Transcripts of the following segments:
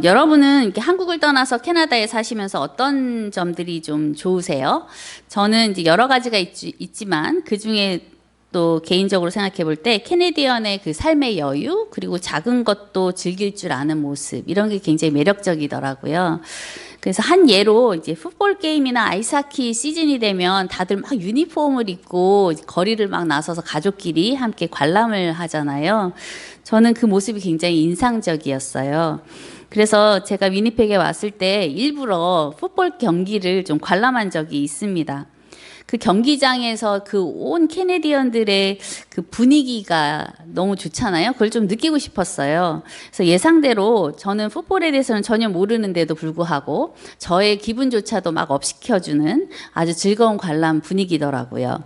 여러분은 이렇게 한국을 떠나서 캐나다에 사시면서 어떤 점들이 좀 좋으세요? 저는 이제 여러 가지가 있지만 그 중에 또 개인적으로 생각해 볼 때 캐네디언의 그 삶의 여유 그리고 작은 것도 즐길 줄 아는 모습 이런 게 굉장히 매력적이더라고요. 그래서 한 예로 이제 풋볼 게임이나 아이스하키 시즌이 되면 다들 막 유니폼을 입고 거리를 막 나서서 가족끼리 함께 관람을 하잖아요. 저는 그 모습이 굉장히 인상적이었어요. 그래서 제가 위니펙에 왔을 때 일부러 풋볼 경기를 좀 관람한 적이 있습니다. 그 경기장에서 그 온 캐네디언들의 그 분위기가 너무 좋잖아요. 그걸 좀 느끼고 싶었어요. 그래서 예상대로 저는 풋볼에 대해서는 전혀 모르는데도 불구하고 저의 기분조차도 막 업시켜주는 아주 즐거운 관람 분위기더라고요.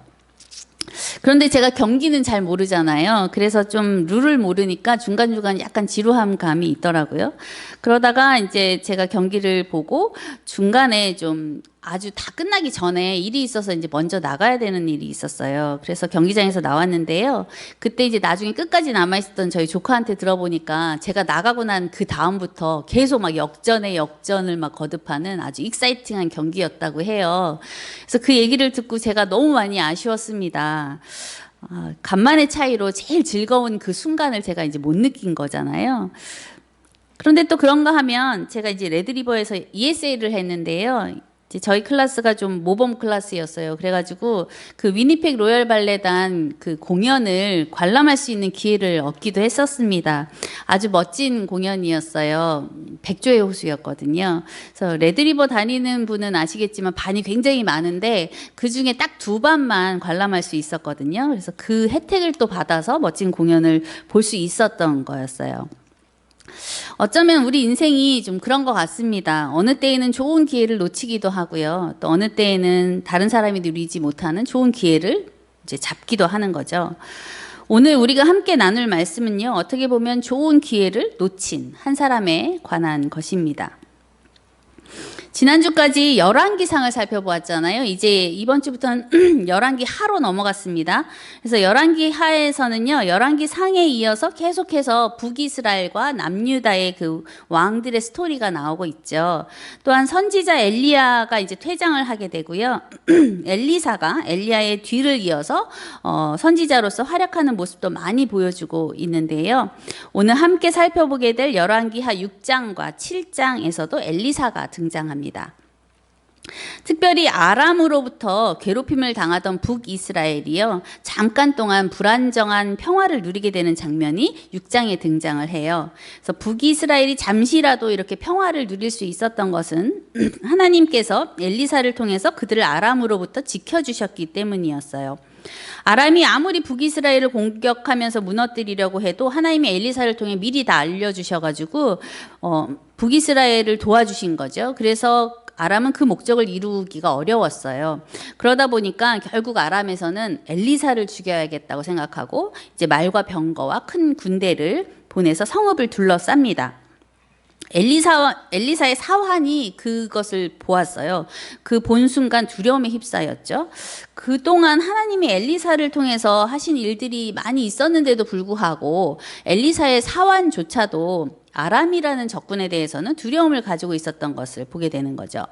그런데 제가 경기는 잘 모르잖아요. 그래서 좀 룰을 모르니까 중간중간 약간 지루함 감이 있더라고요. 그러다가 이제 제가 경기를 보고 중간에 좀 아주 다 끝나기 전에 일이 있어서 이제 먼저 나가야 되는 일이 있었어요. 그래서 경기장에서 나왔는데요. 그때 이제 나중에 끝까지 남아있었던 저희 조카한테 들어보니까 제가 나가고 난 그 다음부터 계속 막 역전에 역전을 막 거듭하는 아주 익사이팅한 경기였다고 해요. 그래서 그 얘기를 듣고 제가 너무 많이 아쉬웠습니다. 간만의 차이로 제일 즐거운 그 순간을 제가 이제 못 느낀 거잖아요. 그런데 또 그런가 하면 제가 이제 레드리버에서 ESA를 했는데요. 이제 저희 클래스가 좀 모범 클래스였어요. 그래가지고 그 위니펙 로열 발레단 그 공연을 관람할 수 있는 기회를 얻기도 했었습니다. 아주 멋진 공연이었어요. 백조의 호수였거든요. 그래서 레드리버 다니는 분은 아시겠지만 반이 굉장히 많은데 그 중에 딱 두 반만 관람할 수 있었거든요. 그래서 그 혜택을 또 받아서 멋진 공연을 볼 수 있었던 거였어요. 어쩌면 우리 인생이 좀 그런 것 같습니다. 어느 때에는 좋은 기회를 놓치기도 하고요. 또 어느 때에는 다른 사람이 누리지 못하는 좋은 기회를 이제 잡기도 하는 거죠. 오늘 우리가 함께 나눌 말씀은요. 어떻게 보면 좋은 기회를 놓친 한 사람에 관한 것입니다. 지난주까지 열왕기상을 살펴보았잖아요. 이제 이번 주부터는 열왕기 하로 넘어갔습니다. 그래서 열왕기 하에서는요, 열왕기 상에 이어서 계속해서 북이스라엘과 남유다의 그 왕들의 스토리가 나오고 있죠. 또한 선지자 엘리야가 이제 퇴장을 하게 되고요. 엘리사가 엘리야의 뒤를 이어서 선지자로서 활약하는 모습도 많이 보여주고 있는데요. 오늘 함께 살펴보게 될 열왕기하 6장과 7장에서도 엘리사가 등장합니다. 특별히 아람으로부터 괴롭힘을 당하던 북이스라엘이요. 잠깐 동안 불안정한 평화를 누리게 되는 장면이 6장에 등장을 해요. 그래서 북이스라엘이 잠시라도 이렇게 평화를 누릴 수 있었던 것은 하나님께서 엘리사를 통해서 그들을 아람으로부터 지켜주셨기 때문이었어요. 아람이 아무리 북이스라엘을 공격하면서 무너뜨리려고 해도 하나님이 엘리사를 통해 미리 다 알려주셔가지고 북이스라엘을 도와주신 거죠. 그래서 아람은 그 목적을 이루기가 어려웠어요. 그러다 보니까 결국 아람에서는 엘리사를 죽여야겠다고 생각하고 이제 말과 병거와 큰 군대를 보내서 성읍을 둘러쌉니다. 엘리사의 사환이 그것을 보았어요. 그 본 순간 두려움에 휩싸였죠. 그동안 하나님이 엘리사를 통해서 하신 일들이 많이 있었는데도 불구하고 엘리사의 사환조차도 아람이라는 적군에 대해서는 두려움을 가지고 있었던 것을 보게 되는 거죠.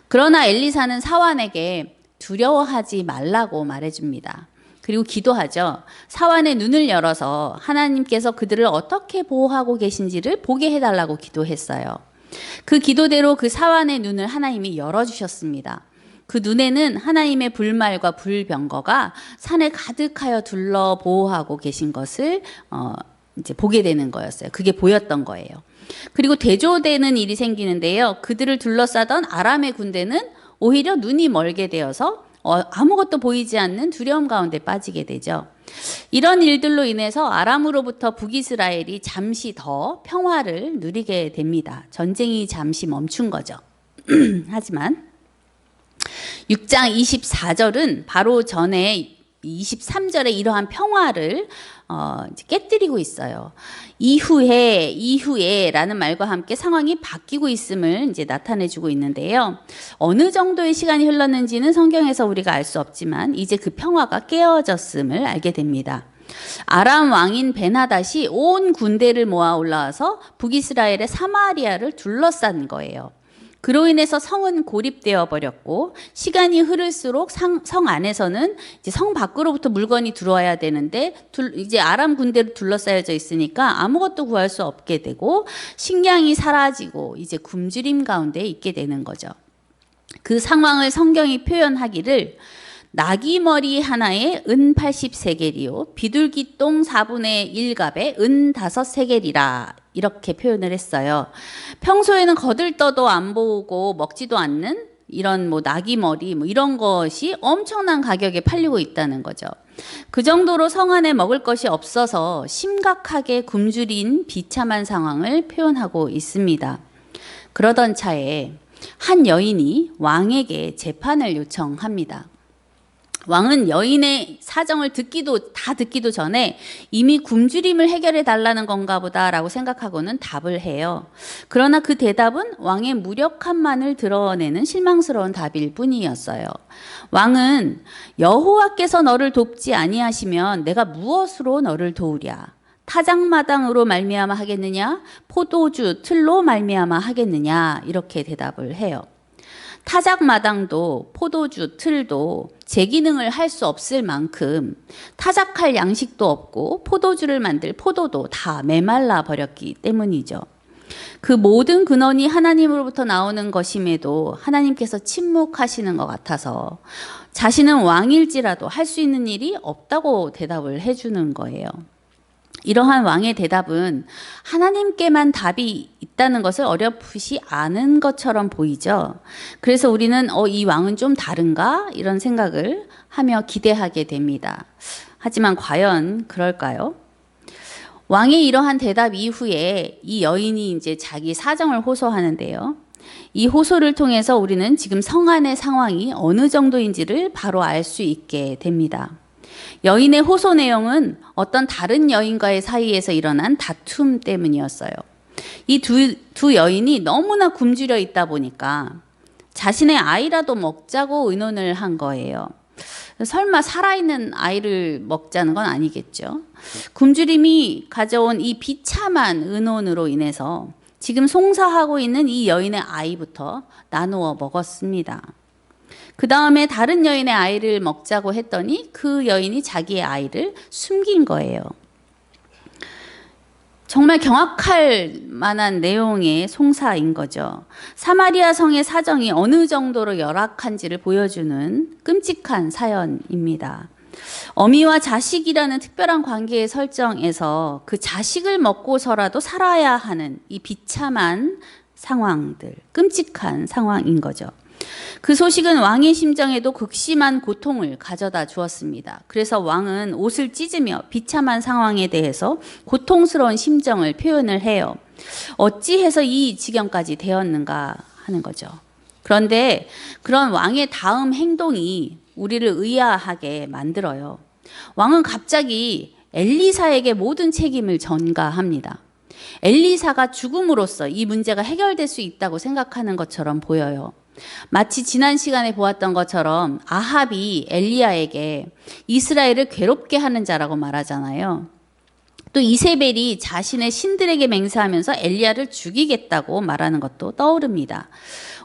그러나 엘리사는 사환에게 두려워하지 말라고 말해줍니다. 그리고 기도하죠. 사환의 눈을 열어서 하나님께서 그들을 어떻게 보호하고 계신지를 보게 해달라고 기도했어요. 그 기도대로 그 사환의 눈을 하나님이 열어주셨습니다. 그 눈에는 하나님의 불말과 불병거가 산에 가득하여 둘러 보호하고 계신 것을 이제 보게 되는 거였어요. 그게 보였던 거예요. 그리고 대조되는 일이 생기는데요. 그들을 둘러싸던 아람의 군대는 오히려 눈이 멀게 되어서 아무것도 보이지 않는 두려움 가운데 빠지게 되죠. 이런 일들로 인해서 아람으로부터 북이스라엘이 잠시 더 평화를 누리게 됩니다. 전쟁이 잠시 멈춘 거죠. 하지만 6장 24절은 바로 전에 23절에 이러한 평화를 깨뜨리고 있어요. 이후에 라는 말과 함께 상황이 바뀌고 있음을 이제 나타내주고 있는데요. 어느 정도의 시간이 흘렀는지는 성경에서 우리가 알 수 없지만 이제 그 평화가 깨어졌음을 알게 됩니다. 아람 왕인 베나닷이 온 군대를 모아 올라와서 북이스라엘의 사마리아를 둘러싼 거예요. 그로 인해서 성은 고립되어 버렸고, 시간이 흐를수록 성 안에서는 이제 성 밖으로부터 물건이 들어와야 되는데 이제 아람 군대로 둘러싸여져 있으니까 아무것도 구할 수 없게 되고, 식량이 사라지고 이제 굶주림 가운데 있게 되는 거죠. 그 상황을 성경이 표현하기를 나귀 머리 하나에 은 80세겔이요 비둘기 똥 4분의 1갑에 은 5세겔이라 이렇게 표현을 했어요. 평소에는 거들떠도 안 보고 먹지도 않는 이런 뭐 나귀 머리 뭐 이런 것이 엄청난 가격에 팔리고 있다는 거죠. 그 정도로 성 안에 먹을 것이 없어서 심각하게 굶주린 비참한 상황을 표현하고 있습니다. 그러던 차에 한 여인이 왕에게 재판을 요청합니다. 왕은 여인의 사정을 다 듣기도 전에 이미 굶주림을 해결해 달라는 건가 보다라고 생각하고는 답을 해요. 그러나 그 대답은 왕의 무력함만을 드러내는 실망스러운 답일 뿐이었어요. 왕은 여호와께서 너를 돕지 아니하시면 내가 무엇으로 너를 도우랴? 타작마당으로 말미암아 하겠느냐? 포도주 틀로 말미암아 하겠느냐? 이렇게 대답을 해요. 타작마당도 포도주 틀도 제 기능을 할 수 없을 만큼 타작할 양식도 없고 포도주를 만들 포도도 다 메말라 버렸기 때문이죠. 그 모든 근원이 하나님으로부터 나오는 것임에도 하나님께서 침묵하시는 것 같아서 자신은 왕일지라도 할 수 있는 일이 없다고 대답을 해주는 거예요. 이러한 왕의 대답은 하나님께만 답이 있다는 것을 어렴풋이 아는 것처럼 보이죠. 그래서 우리는 이 왕은 좀 다른가? 이런 생각을 하며 기대하게 됩니다. 하지만 과연 그럴까요? 왕의 이러한 대답 이후에 이 여인이 이제 자기 사정을 호소하는데요. 이 호소를 통해서 우리는 지금 성 안의 상황이 어느 정도인지를 바로 알 수 있게 됩니다. 여인의 호소 내용은 어떤 다른 여인과의 사이에서 일어난 다툼 때문이었어요. 이 두 여인이 너무나 굶주려 있다 보니까 자신의 아이라도 먹자고 의논을 한 거예요. 설마 살아있는 아이를 먹자는 건 아니겠죠. 굶주림이 가져온 이 비참한 의논으로 인해서 지금 송사하고 있는 이 여인의 아이부터 나누어 먹었습니다. 그 다음에 다른 여인의 아이를 먹자고 했더니 그 여인이 자기의 아이를 숨긴 거예요. 정말 경악할 만한 내용의 송사인 거죠. 사마리아 성의 사정이 어느 정도로 열악한지를 보여주는 끔찍한 사연입니다. 어미와 자식이라는 특별한 관계의 설정에서 그 자식을 먹고서라도 살아야 하는 이 비참한 상황들, 끔찍한 상황인 거죠. 그 소식은 왕의 심정에도 극심한 고통을 가져다 주었습니다. 그래서 왕은 옷을 찢으며 비참한 상황에 대해서 고통스러운 심정을 표현을 해요. 어찌해서 이 지경까지 되었는가 하는 거죠. 그런데 그런 왕의 다음 행동이 우리를 의아하게 만들어요. 왕은 갑자기 엘리사에게 모든 책임을 전가합니다. 엘리사가 죽음으로써 이 문제가 해결될 수 있다고 생각하는 것처럼 보여요. 마치 지난 시간에 보았던 것처럼 아합이 엘리야에게 이스라엘을 괴롭게 하는 자라고 말하잖아요. 또 이세벨이 자신의 신들에게 맹세하면서 엘리야를 죽이겠다고 말하는 것도 떠오릅니다.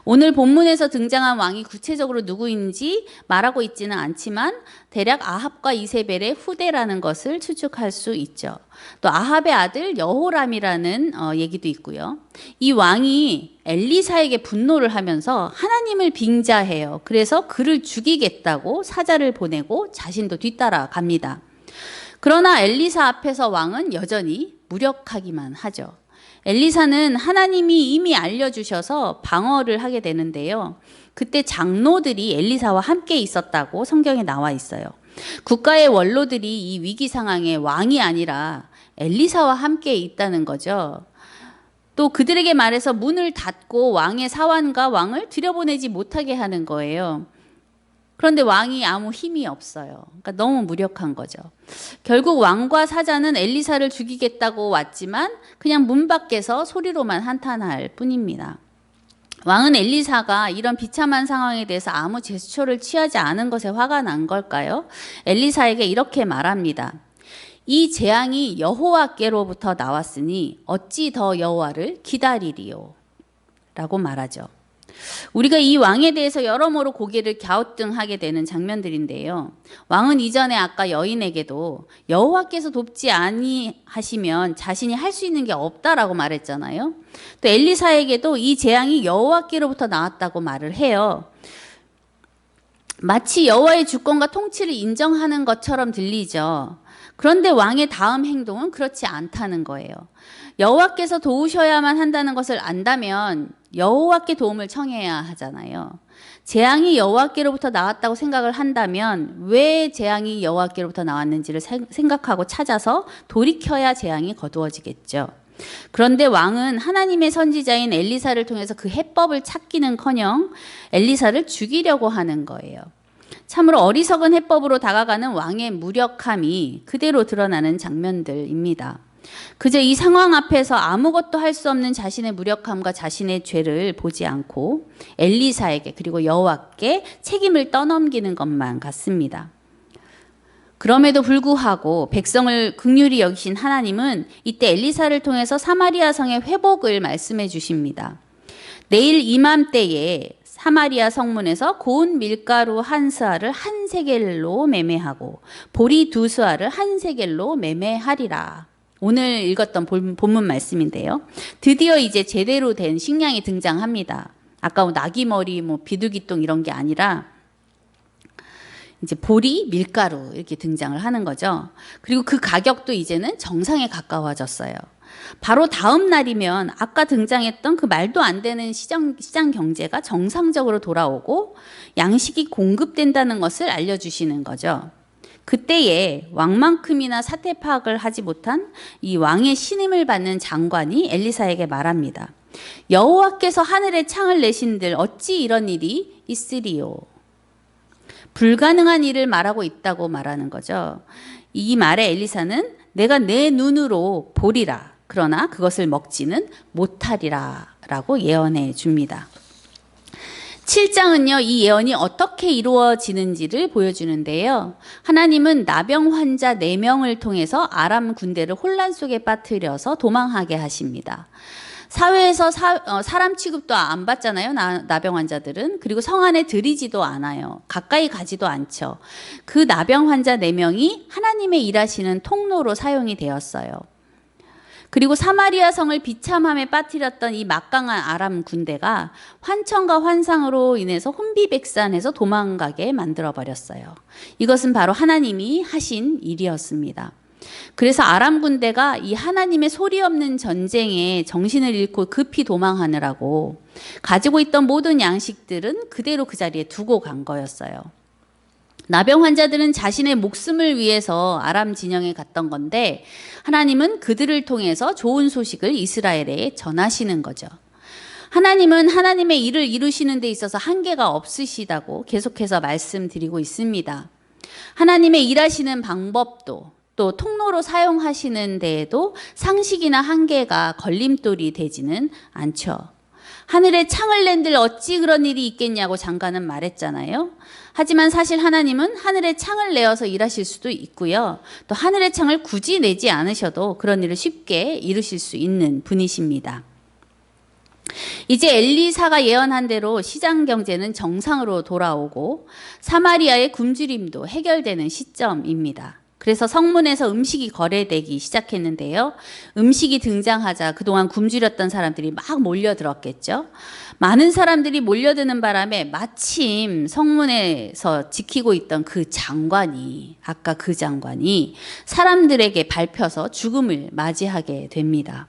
오늘 본문에서 등장한 왕이 구체적으로 누구인지 말하고 있지는 않지만 대략 아합과 이세벨의 후대라는 것을 추측할 수 있죠. 또 아합의 아들 여호람이라는 얘기도 있고요. 이 왕이 엘리사에게 분노를 하면서 하나님을 빙자해요. 그래서 그를 죽이겠다고 사자를 보내고 자신도 뒤따라 갑니다. 그러나 엘리사 앞에서 왕은 여전히 무력하기만 하죠. 엘리사는 하나님이 이미 알려주셔서 방어를 하게 되는데요. 그때 장로들이 엘리사와 함께 있었다고 성경에 나와 있어요. 국가의 원로들이 이 위기 상황에 왕이 아니라 엘리사와 함께 있다는 거죠. 또 그들에게 말해서 문을 닫고 왕의 사환과 왕을 들여보내지 못하게 하는 거예요. 그런데 왕이 아무 힘이 없어요. 그러니까 너무 무력한 거죠. 결국 왕과 사자는 엘리사를 죽이겠다고 왔지만 그냥 문 밖에서 소리로만 한탄할 뿐입니다. 왕은 엘리사가 이런 비참한 상황에 대해서 아무 제스처를 취하지 않은 것에 화가 난 걸까요? 엘리사에게 이렇게 말합니다. 이 재앙이 여호와께로부터 나왔으니 어찌 더 여호와를 기다리리요? 라고 말하죠. 우리가 이 왕에 대해서 여러모로 고개를 갸우뚱하게 되는 장면들인데요. 왕은 이전에 아까 여인에게도 여호와께서 돕지 아니하시면 자신이 할 수 있는 게 없다라고 말했잖아요. 또 엘리사에게도 이 재앙이 여호와께로부터 나왔다고 말을 해요. 마치 여호와의 주권과 통치를 인정하는 것처럼 들리죠. 그런데 왕의 다음 행동은 그렇지 않다는 거예요. 여호와께서 도우셔야만 한다는 것을 안다면 여호와께 도움을 청해야 하잖아요. 재앙이 여호와께로부터 나왔다고 생각을 한다면 왜 재앙이 여호와께로부터 나왔는지를 생각하고 찾아서 돌이켜야 재앙이 거두어지겠죠. 그런데 왕은 하나님의 선지자인 엘리사를 통해서 그 해법을 찾기는커녕 엘리사를 죽이려고 하는 거예요. 참으로 어리석은 해법으로 다가가는 왕의 무력함이 그대로 드러나는 장면들입니다. 그저 이 상황 앞에서 아무것도 할 수 없는 자신의 무력함과 자신의 죄를 보지 않고 엘리사에게 그리고 여호와께 책임을 떠넘기는 것만 같습니다. 그럼에도 불구하고 백성을 긍휼히 여기신 하나님은 이때 엘리사를 통해서 사마리아 성의 회복을 말씀해 주십니다. 내일 이맘때에 사마리아 성문에서 고운 밀가루 한 스아를 한 세겔로 매매하고 보리 두 스아를 한 세겔로 매매하리라. 오늘 읽었던 본문 말씀인데요. 드디어 이제 제대로 된 식량이 등장합니다. 아까 나귀머리, 비둘기똥 이런 게 아니라 이제 보리, 밀가루 이렇게 등장을 하는 거죠. 그리고 그 가격도 이제는 정상에 가까워졌어요. 바로 다음 날이면 아까 등장했던 그 말도 안 되는 시장 경제가 정상적으로 돌아오고 양식이 공급된다는 것을 알려주시는 거죠. 그때에 왕만큼이나 사태 파악을 하지 못한 이 왕의 신임을 받는 장관이 엘리사에게 말합니다. 여호와께서 하늘에 창을 내신들 어찌 이런 일이 있으리요? 불가능한 일을 말하고 있다고 말하는 거죠. 이 말에 엘리사는 내가 내 눈으로 보리라. 그러나 그것을 먹지는 못하리라 라고 예언해 줍니다. 7장은요, 이 예언이 어떻게 이루어지는지를 보여주는데요. 하나님은 나병 환자 4명을 통해서 아람 군대를 혼란 속에 빠뜨려서 도망하게 하십니다. 사회에서 사람 취급도 안 받잖아요. 나병 환자들은. 그리고 성 안에 들이지도 않아요. 가까이 가지도 않죠. 그 나병 환자 4명이 하나님의 일하시는 통로로 사용이 되었어요. 그리고 사마리아 성을 비참함에 빠뜨렸던 이 막강한 아람 군대가 환청과 환상으로 인해서 혼비백산해서 도망가게 만들어버렸어요. 이것은 바로 하나님이 하신 일이었습니다. 그래서 아람 군대가 이 하나님의 소리 없는 전쟁에 정신을 잃고 급히 도망하느라고 가지고 있던 모든 양식들은 그대로 그 자리에 두고 간 거였어요. 나병 환자들은 자신의 목숨을 위해서 아람 진영에 갔던 건데 하나님은 그들을 통해서 좋은 소식을 이스라엘에 전하시는 거죠. 하나님은 하나님의 일을 이루시는 데 있어서 한계가 없으시다고 계속해서 말씀드리고 있습니다. 하나님의 일하시는 방법도 또 통로로 사용하시는 데에도 상식이나 한계가 걸림돌이 되지는 않죠. 하늘에 창을 낸들 어찌 그런 일이 있겠냐고 장관은 말했잖아요. 하지만 사실 하나님은 하늘에 창을 내어서 일하실 수도 있고요. 또 하늘의 창을 굳이 내지 않으셔도 그런 일을 쉽게 이루실 수 있는 분이십니다. 이제 엘리사가 예언한 대로 시장 경제는 정상으로 돌아오고 사마리아의 굶주림도 해결되는 시점입니다. 그래서 성문에서 음식이 거래되기 시작했는데요. 음식이 등장하자 그동안 굶주렸던 사람들이 막 몰려들었겠죠. 많은 사람들이 몰려드는 바람에 마침 성문에서 지키고 있던 그 장관이, 아까 그 장관이 사람들에게 밟혀서 죽음을 맞이하게 됩니다.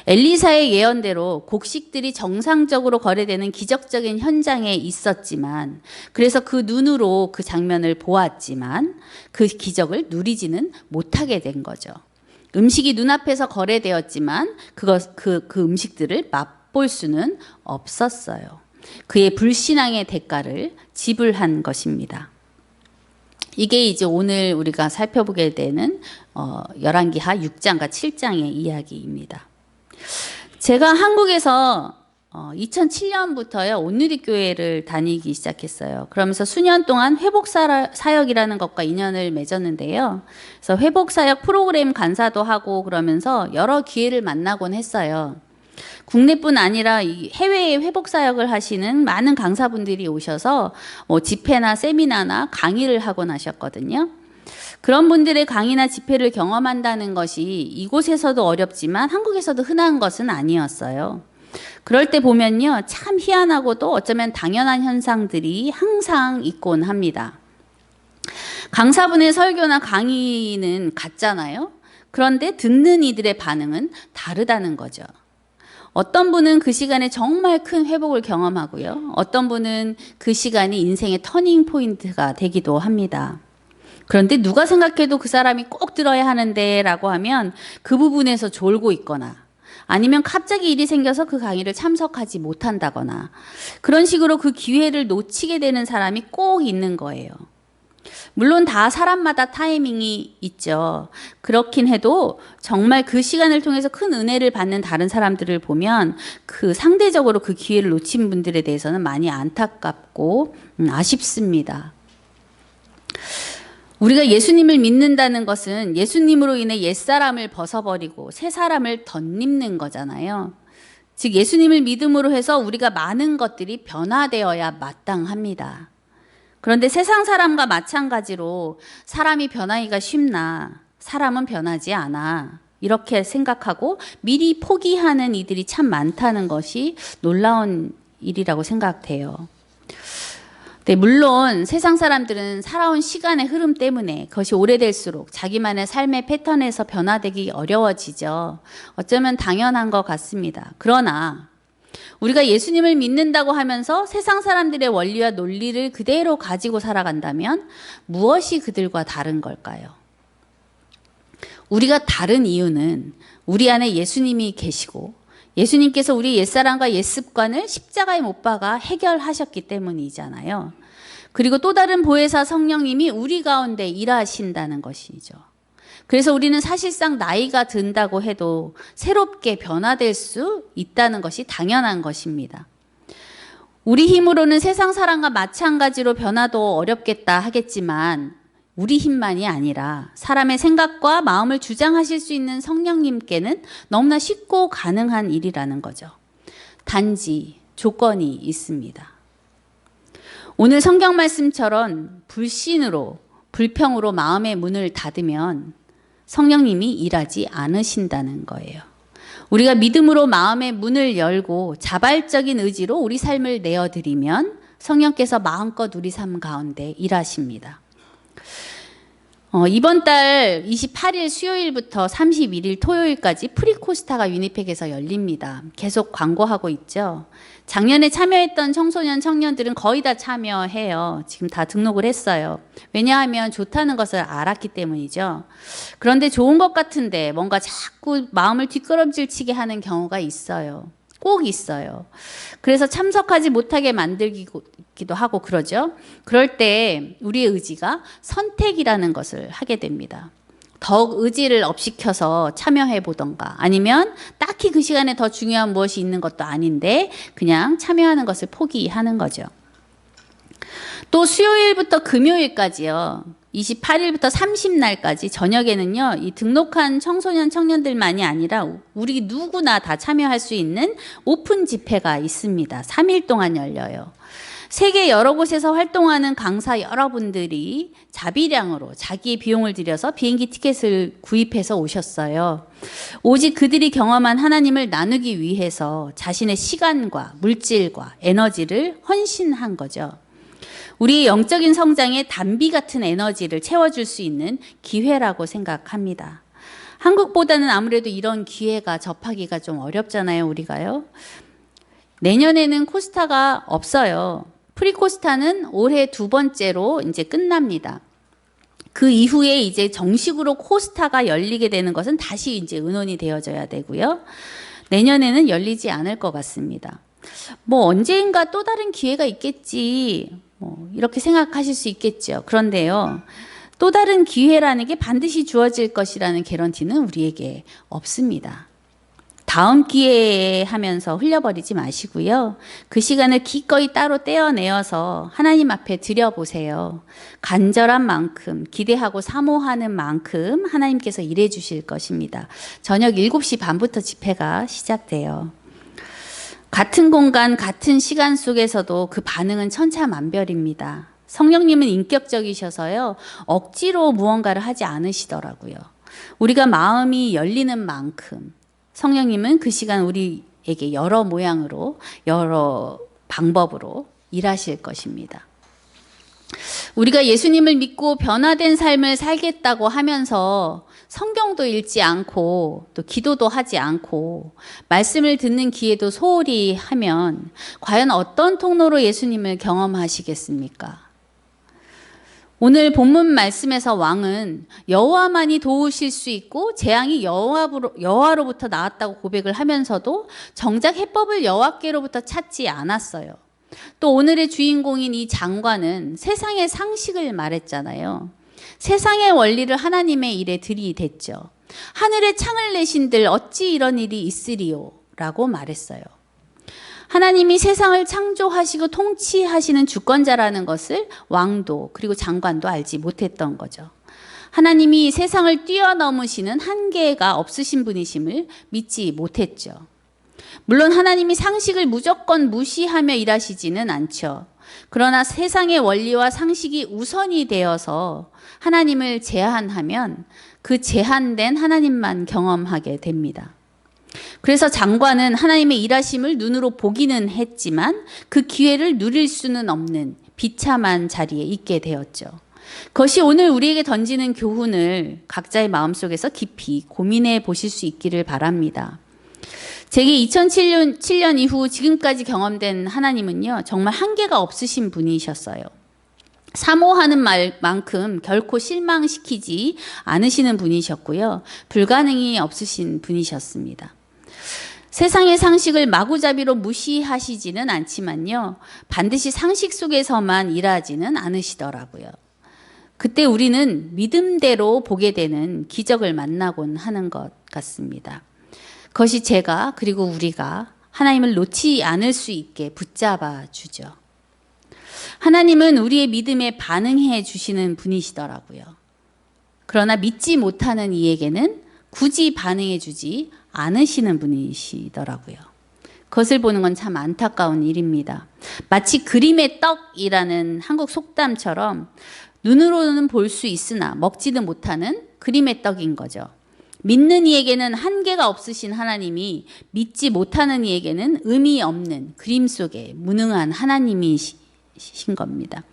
엘리사의 예언대로 곡식들이 정상적으로 거래되는 기적적인 현장에 있었지만, 그래서 그 눈으로 그 장면을 보았지만 그 기적을 누리지는 못하게 된 거죠. 음식이 눈앞에서 거래되었지만 그 음식들을 맛볼 수는 없었어요. 그의 불신앙의 대가를 지불한 것입니다. 이게 이제 오늘 우리가 살펴보게 되는 열왕기하 6장과 7장의 이야기입니다. 제가 한국에서 2007년부터요, 온누리교회를 다니기 시작했어요. 그러면서 수년 동안 회복사역이라는 것과 인연을 맺었는데요. 그래서 회복사역 프로그램 간사도 하고 그러면서 여러 기회를 만나곤 했어요. 국내뿐 아니라 이 해외에 회복사역을 하시는 많은 강사분들이 오셔서 집회나 세미나나 강의를 하곤 하셨거든요. 그런 분들의 강의나 집회를 경험한다는 것이 이곳에서도 어렵지만 한국에서도 흔한 것은 아니었어요. 그럴 때 보면요, 참 희한하고도 어쩌면 당연한 현상들이 항상 있곤 합니다. 강사분의 설교나 강의는 같잖아요. 그런데 듣는 이들의 반응은 다르다는 거죠. 어떤 분은 그 시간에 정말 큰 회복을 경험하고요. 어떤 분은 그 시간이 인생의 터닝 포인트가 되기도 합니다. 그런데 누가 생각해도 그 사람이 꼭 들어야 하는데 라고 하면 그 부분에서 졸고 있거나 아니면 갑자기 일이 생겨서 그 강의를 참석하지 못한다거나 그런 식으로 그 기회를 놓치게 되는 사람이 꼭 있는 거예요. 물론 다 사람마다 타이밍이 있죠. 그렇긴 해도 정말 그 시간을 통해서 큰 은혜를 받는 다른 사람들을 보면 그 상대적으로 그 기회를 놓친 분들에 대해서는 많이 안타깝고 아쉽습니다. 우리가 예수님을 믿는다는 것은 예수님으로 인해 옛사람을 벗어버리고 새 사람을 덧입는 거잖아요. 즉 예수님을 믿음으로 해서 우리가 많은 것들이 변화되어야 마땅합니다. 그런데 세상 사람과 마찬가지로 사람이 변하기가 쉽나 사람은 변하지 않아 이렇게 생각하고 미리 포기하는 이들이 참 많다는 것이 놀라운 일이라고 생각돼요. 네, 물론 세상 사람들은 살아온 시간의 흐름 때문에 그것이 오래될수록 자기만의 삶의 패턴에서 변화되기 어려워지죠. 어쩌면 당연한 것 같습니다. 그러나 우리가 예수님을 믿는다고 하면서 세상 사람들의 원리와 논리를 그대로 가지고 살아간다면 무엇이 그들과 다른 걸까요? 우리가 다른 이유는 우리 안에 예수님이 계시고 예수님께서 우리 옛사람과 옛습관을 십자가에 못 박아 해결하셨기 때문이잖아요. 그리고 또 다른 보혜사 성령님이 우리 가운데 일하신다는 것이죠. 그래서 우리는 사실상 나이가 든다고 해도 새롭게 변화될 수 있다는 것이 당연한 것입니다. 우리 힘으로는 세상 사람과 마찬가지로 변화도 어렵겠다 하겠지만 우리 힘만이 아니라 사람의 생각과 마음을 주장하실 수 있는 성령님께는 너무나 쉽고 가능한 일이라는 거죠. 단지 조건이 있습니다. 오늘 성경 말씀처럼 불신으로 불평으로 마음의 문을 닫으면 성령님이 일하지 않으신다는 거예요. 우리가 믿음으로 마음의 문을 열고 자발적인 의지로 우리 삶을 내어드리면 성령께서 마음껏 우리 삶 가운데 일하십니다. 이번 달 28일 수요일부터 31일 토요일까지 프리코스타가 위니펙에서 열립니다. 계속 광고하고 있죠. 작년에 참여했던 청소년 청년들은 거의 다 참여해요. 지금 다 등록을 했어요. 왜냐하면 좋다는 것을 알았기 때문이죠. 그런데 좋은 것 같은데 뭔가 자꾸 마음을 뒷걸음질 하는 경우가 있어요. 꼭 있어요. 그래서 참석하지 못하게 만들기도 하고 그러죠. 그럴 때 우리의 의지가 선택이라는 것을 하게 됩니다. 더욱 의지를 업시켜서 참여해 보던가 아니면 딱히 그 시간에 더 중요한 무엇이 있는 것도 아닌데 그냥 참여하는 것을 포기하는 거죠. 또 수요일부터 금요일까지요. 28일부터 30날까지 저녁에는요. 이 등록한 청소년 청년들만이 아니라 우리 누구나 다 참여할 수 있는 오픈 집회가 있습니다. 3일 동안 열려요. 세계 여러 곳에서 활동하는 강사 여러분들이 자비량으로 자기의 비용을 들여서 비행기 티켓을 구입해서 오셨어요. 오직 그들이 경험한 하나님을 나누기 위해서 자신의 시간과 물질과 에너지를 헌신한 거죠. 우리의 영적인 성장에 단비 같은 에너지를 채워줄 수 있는 기회라고 생각합니다. 한국보다는 아무래도 이런 기회가 접하기가 좀 어렵잖아요, 우리가요. 내년에는 코스타가 없어요. 프리코스타는 올해 2번째로 이제 끝납니다. 그 이후에 이제 정식으로 코스타가 열리게 되는 것은 다시 이제 의논이 되어져야 되고요. 내년에는 열리지 않을 것 같습니다. 뭐 언젠가 또 다른 기회가 있겠지. 이렇게 생각하실 수 있겠죠. 그런데요. 또 다른 기회라는 게 반드시 주어질 것이라는 개런티는 우리에게 없습니다. 다음 기회에 하면서 흘려버리지 마시고요. 그 시간을 기꺼이 따로 떼어내어서 하나님 앞에 드려보세요. 간절한 만큼, 기대하고 사모하는 만큼 하나님께서 일해 주실 것입니다. 저녁 7시 반부터 집회가 시작돼요. 같은 공간, 같은 시간 속에서도 그 반응은 천차만별입니다. 성령님은 인격적이셔서요, 억지로 무언가를 하지 않으시더라고요. 우리가 마음이 열리는 만큼 성령님은 그 시간 우리에게 여러 모양으로, 여러 방법으로 일하실 것입니다. 우리가 예수님을 믿고 변화된 삶을 살겠다고 하면서 성경도 읽지 않고 또 기도도 하지 않고 말씀을 듣는 기회도 소홀히 하면 과연 어떤 통로로 예수님을 경험하시겠습니까? 오늘 본문 말씀에서 왕은 여호와만이 도우실 수 있고 재앙이 여호와로부터 나왔다고 고백을 하면서도 정작 해법을 여호와께로부터 찾지 않았어요. 또 오늘의 주인공인 이 장관은 세상의 상식을 말했잖아요. 세상의 원리를 하나님의 일에 들이댔죠. 하늘에 창을 내신들 어찌 이런 일이 있으리요? 라고 말했어요. 하나님이 세상을 창조하시고 통치하시는 주권자라는 것을 왕도 그리고 장관도 알지 못했던 거죠. 하나님이 세상을 뛰어넘으시는 한계가 없으신 분이심을 믿지 못했죠. 물론 하나님이 상식을 무조건 무시하며 일하시지는 않죠. 그러나 세상의 원리와 상식이 우선이 되어서 하나님을 제한하면 그 제한된 하나님만 경험하게 됩니다. 그래서 장관은 하나님의 일하심을 눈으로 보기는 했지만 그 기회를 누릴 수는 없는 비참한 자리에 있게 되었죠. 그것이 오늘 우리에게 던지는 교훈을 각자의 마음속에서 깊이 고민해 보실 수 있기를 바랍니다. 제게 2007년 이후 지금까지 경험된 하나님은요, 정말 한계가 없으신 분이셨어요. 사모하는 만큼 결코 실망시키지 않으시는 분이셨고요. 불가능이 없으신 분이셨습니다. 세상의 상식을 마구잡이로 무시하시지는 않지만요. 반드시 상식 속에서만 일하지는 않으시더라고요. 그때 우리는 믿음대로 보게 되는 기적을 만나곤 하는 것 같습니다. 그것이 제가 그리고 우리가 하나님을 놓지 않을 수 있게 붙잡아 주죠. 하나님은 우리의 믿음에 반응해 주시는 분이시더라고요. 그러나 믿지 못하는 이에게는 굳이 반응해 주지 않으시는 분이시더라고요. 그것을 보는 건 참 안타까운 일입니다. 마치 그림의 떡이라는 한국 속담처럼 눈으로는 볼 수 있으나 먹지도 못하는 그림의 떡인 거죠. 믿는 이에게는 한계가 없으신 하나님이 믿지 못하는 이에게는 의미 없는 그림 속에 무능한 하나님이신 겁니다.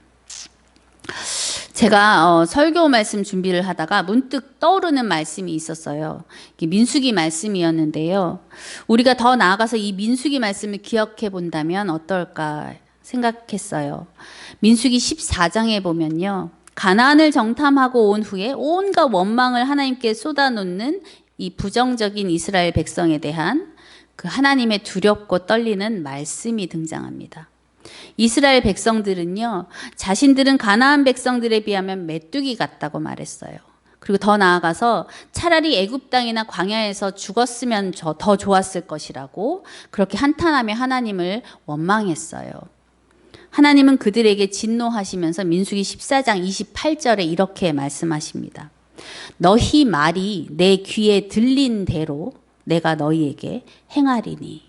제가 설교 말씀 준비를 하다가 문득 떠오르는 말씀이 있었어요. 민수기 말씀이었는데요. 우리가 더 나아가서 이 민수기 말씀을 기억해 본다면 어떨까 생각했어요. 민수기 14장에 보면요. 가나안을 정탐하고 온 후에 온갖 원망을 하나님께 쏟아놓는 이 부정적인 이스라엘 백성에 대한 그 하나님의 두렵고 떨리는 말씀이 등장합니다. 이스라엘 백성들은요, 자신들은 가나안 백성들에 비하면 메뚜기 같다고 말했어요. 그리고 더 나아가서 차라리 애굽 땅이나 광야에서 죽었으면 더 좋았을 것이라고 그렇게 한탄하며 하나님을 원망했어요. 하나님은 그들에게 진노하시면서 민수기 14장 28절에 이렇게 말씀하십니다. 너희 말이 내 귀에 들린 대로 내가 너희에게 행하리니.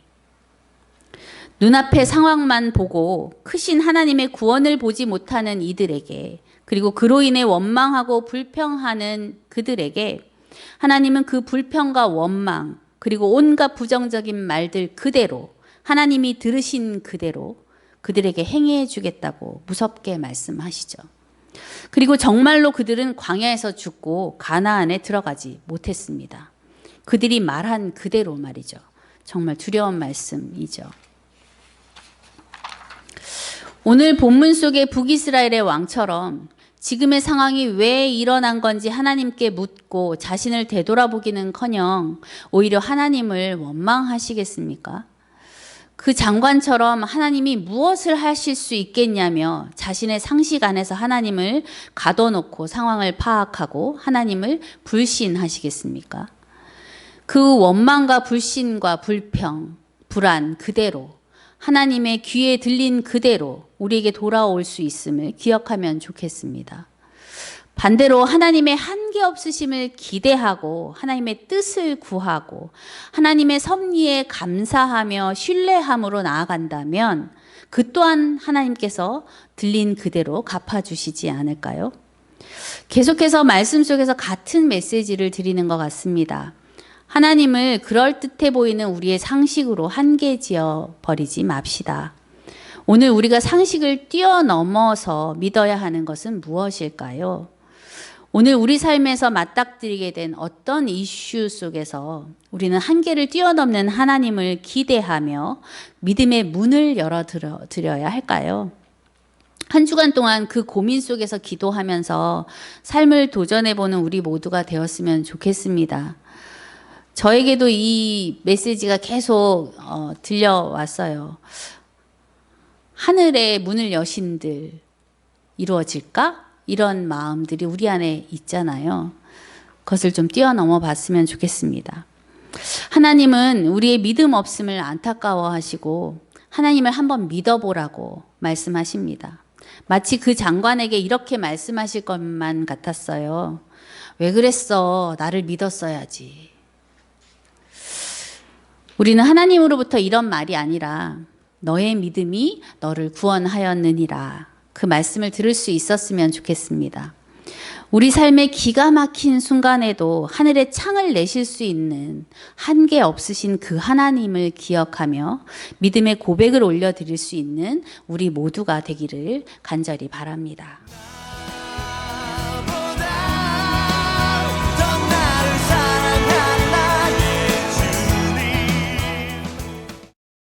눈앞의 상황만 보고 크신 하나님의 구원을 보지 못하는 이들에게, 그리고 그로 인해 원망하고 불평하는 그들에게 하나님은 그 불평과 원망 그리고 온갖 부정적인 말들 그대로 하나님이 들으신 그대로 그들에게 행해 주겠다고 무섭게 말씀하시죠. 그리고 정말로 그들은 광야에서 죽고 가나안에 들어가지 못했습니다. 그들이 말한 그대로 말이죠. 정말 두려운 말씀이죠. 오늘 본문 속의 북이스라엘의 왕처럼 지금의 상황이 왜 일어난 건지 하나님께 묻고 자신을 되돌아보기는커녕 오히려 하나님을 원망하시겠습니까? 그 장관처럼 하나님이 무엇을 하실 수 있겠냐며 자신의 상식 안에서 하나님을 가둬놓고 상황을 파악하고 하나님을 불신하시겠습니까? 그 원망과 불신과 불평, 불안 그대로 하나님의 귀에 들린 그대로 우리에게 돌아올 수 있음을 기억하면 좋겠습니다. 반대로 하나님의 한계 없으심을 기대하고 하나님의 뜻을 구하고 하나님의 섭리에 감사하며 신뢰함으로 나아간다면 그 또한 하나님께서 들린 그대로 갚아주시지 않을까요? 계속해서 말씀 속에서 같은 메시지를 드리는 것 같습니다. 하나님을 그럴듯해 보이는 우리의 상식으로 한계 지어 버리지 맙시다. 오늘 우리가 상식을 뛰어넘어서 믿어야 하는 것은 무엇일까요? 오늘 우리 삶에서 맞닥뜨리게 된 어떤 이슈 속에서 우리는 한계를 뛰어넘는 하나님을 기대하며 믿음의 문을 열어드려야 할까요? 한 주간 동안 그 고민 속에서 기도하면서 삶을 도전해보는 우리 모두가 되었으면 좋겠습니다. 저에게도 이 메시지가 계속 들려왔어요. 하늘의 문을 여신들 이루어질까? 이런 마음들이 우리 안에 있잖아요. 그것을 좀 뛰어넘어 봤으면 좋겠습니다. 하나님은 우리의 믿음 없음을 안타까워하시고 하나님을 한번 믿어보라고 말씀하십니다. 마치 그 장관에게 이렇게 말씀하실 것만 같았어요. 왜 그랬어? 나를 믿었어야지. 우리는 하나님으로부터 이런 말이 아니라 너의 믿음이 너를 구원하였느니라. 그 말씀을 들을 수 있었으면 좋겠습니다. 우리 삶의 기가 막힌 순간에도 하늘의 창을 내실 수 있는 한계 없으신 그 하나님을 기억하며 믿음의 고백을 올려드릴 수 있는 우리 모두가 되기를 간절히 바랍니다.